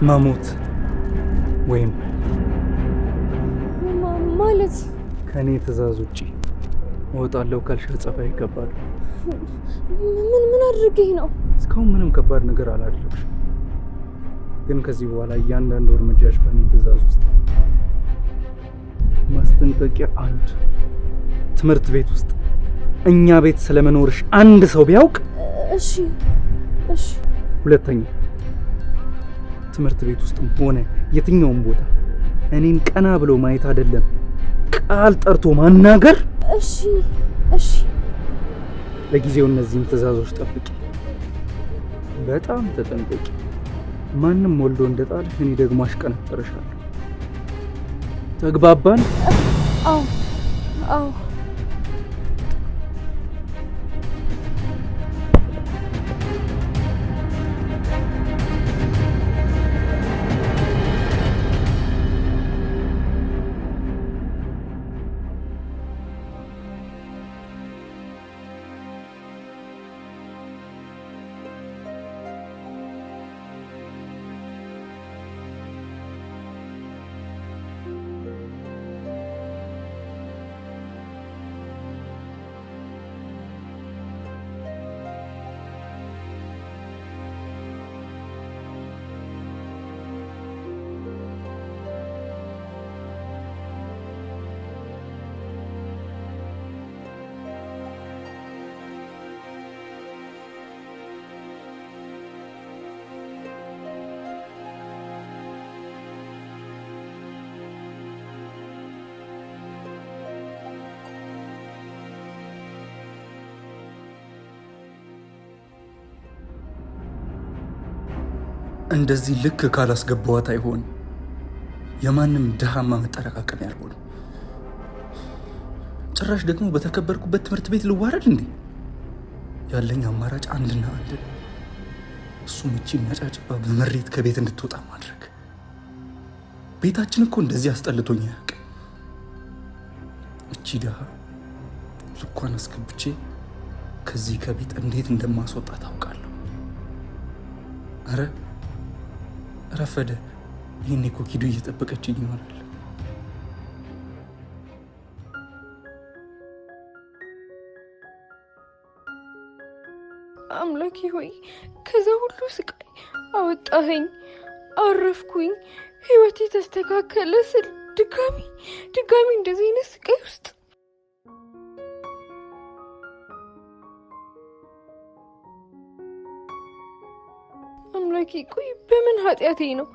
መሞት ወይም ማለት ከኔ ትእዛዝ ውጪ እወጣለሁ ካልሽ አጸፋ ይገባል። ምን አድርገህ ነው? እስካሁን ምንም ከባድ ነገር አላደረግሽም፣ ግን ከዚህ በኋላ እያንዳንዱ እርምጃሽ በእኔ ትእዛዝ ውስጥ። ማስጠንቀቂያ አንድ፣ ትምህርት ቤት ውስጥ እኛ ቤት ስለመኖርሽ አንድ ሰው ቢያውቅ። እሺ። ሁለተኛ፣ ትምህርት ቤት ውስጥም ሆነ የትኛውም ቦታ እኔን ቀና ብሎ ማየት አይደለም ቃል ጠርቶ ማናገር። እሺ። ለጊዜው እነዚህን ትእዛዞች ጠብቂ፣ በጣም ተጠንቀቂ። ማንም ወልዶ እንደጣልሽ እኔ ደግሞ አሽቀነጥርሻለሁ። ተግባባን? አዎ። እንደዚህ ልክ ካላስገባዋት አይሆን። የማንም ድሃማ መጠረቃቀም ያልሆነ ጭራሽ ደግሞ በተከበርኩበት ትምህርት ቤት ልዋረድ እንዴ? ያለኝ አማራጭ አንድና አንድ፣ እሱም እቺ ነጫጭባ በመሬት ከቤት እንድትወጣ ማድረግ። ቤታችን እኮ እንደዚህ አስጠልቶኝ አያውቅም። እቺ ድሃ ልኳን አስገብቼ ከዚህ ከቤት እንዴት እንደማስወጣ ታውቃለሁ። አረ ረፈደ። ይህኔ እኮ ኪዱ እየጠበቀችኝ ይሆናል። አምላኬ ሆይ ከዛ ሁሉ ስቃይ አወጣኸኝ፣ አረፍኩኝ፣ ህይወቴ ተስተካከለ ስል ድጋሚ እንደዚህ አይነት ስቃይ ውስጥ። አምላኬ ቆይ በምን ኃጢአቴ ነው?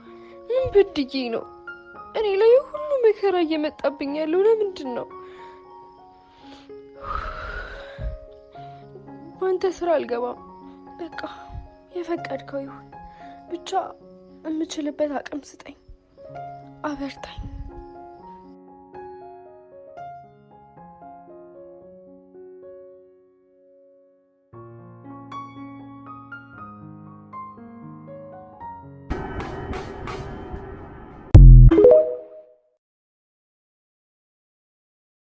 ምን በድዬ ነው እኔ ላይ ሁሉ መከራ እየመጣብኝ ያለው? ለምንድን ነው? አንተ ስራ አልገባም። በቃ የፈቀድከው ይሁን። ብቻ የምችልበት አቅም ስጠኝ፣ አበርታኝ።